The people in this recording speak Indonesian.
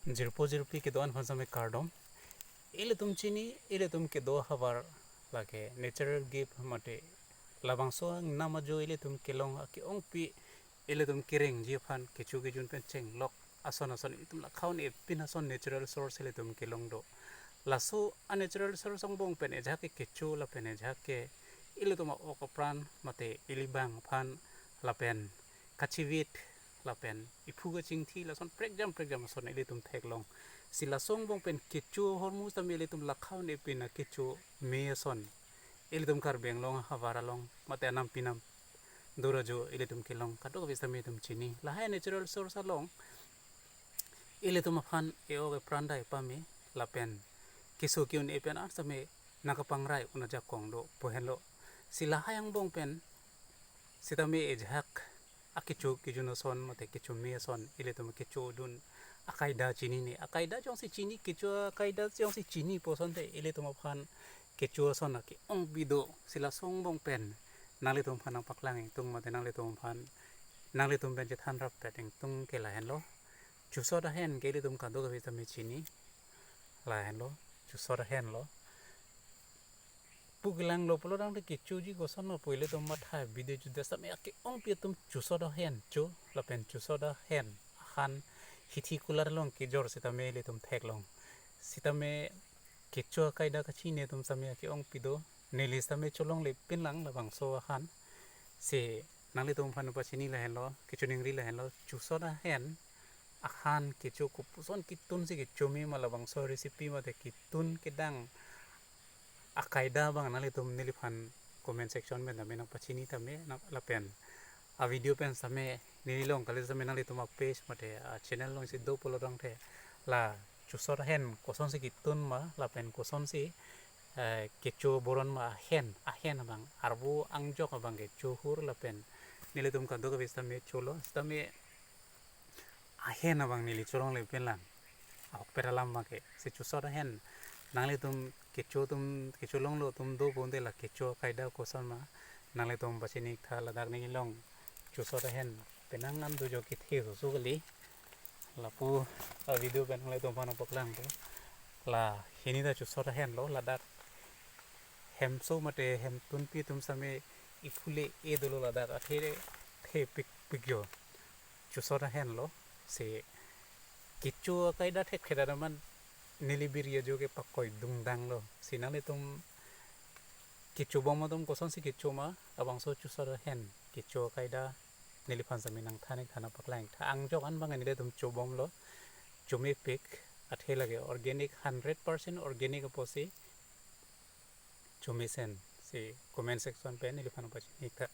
Jirpo jirpi ke doan phasame cardom ile tum chini ile tum ke do habar lage natural gift mate labangso namajo ile tum kelong ki ong pi ile tum kireng ji phan kechu ke jun pen cheng lok ason ason itum la khaun e pin ason natural source ile tum kelong do laso a natural source ong bong pen e jake kechu la pen e jake ile tum ok pran mate ilibang phan la pen kachivit lapen ipuga chingthi lason prek jam son ile tum theklong sila song bong pen kechu hormus tam ile tum lakhau ne pina kechu me son ile tum kar benglong havara long mate anam pinam durajo ile tum kelong kadok bisa me tum chini lahai natural source along ile tum phan eo prandai pame lapen keso kiun e pen ar same nakapangrai unaja kongdo pohelo sila hayang bong pen sitame ejhak akichu kijuno son mate kichu me son ile tum kichu dun akaida chini ni akaida jong si chini kichu akaida jong si chini poson te ile tum phan kichu son ki ong bido sila song bong pen nale tum phan ang paklang tung mate nale tum phan nale tum ben jethan rap peteng tung ke la hen lo chuso da hen ke ile tum ka do ka vitame chini la hen lo chuso da hen lo pugilang lo polo dang de kichu ji go son no poile tum matha bide ju desa me ke ong pi tum chuso da hen chu la pen chuso da hen khan hithi kular long ki jor sita me le tum thek long sita me kichu kaida ka chi ne tum samya ki ong pi do neli same cholong le pin lang la bang so khan se nang le tum phan pa chini la hen lo kichu ningri la hen lo chuso da hen akhan kichu ku puson ki tun si ki chumi ma la bang so recipe ma de ki tun ki dang akaida bang nali tum nili phan comment section में नमे नंग पछिनी तमे न लपेन आ video pen समे नीली लोंग कले समे नली तुम पेज मते चैनल लोंग से दो पोलो रंग थे ला चुसर हेन कोसन से कितुन मा लपेन कोसन से केचो बोरन मा हेन बang arbu angjok bang ke chuhur लपेन नीली तुम का दो के बिस्ता में चोलो तमे हेन bang नीली चोलोंग ले पेन ला ok peralam ma ke se chusor hen nangले तुम केचो लोंग लो तुम दो बोंदे ला केचो कायदा कोसन मा नाले तुम बचिनी था लदाक नि लोंग चुसो हेन पेनांग नाम दो जो कि थे सो गली लापू वीडियो पेनांग तुम फानो पकलांग तो ला हिनी दा चुसो हेन लो लदाक हेम सो मते हेम तुन पी तुम समे इफुले ए दोलो लदाक थे पिग्यो चुसो हेन लो से केचो कायदा थे खेदा मन nilibir ya juga pakai dungdang lo sinale tum kicu bom tum koson si kicu ma abang so chusar hen kicu kaida nilipan saminang thane thana paklaing tha angjok an bang nile tum chubom lo chumi pick athe lage organic 100% organic aposi chumi sen si comment section pe nilipan pa ni tha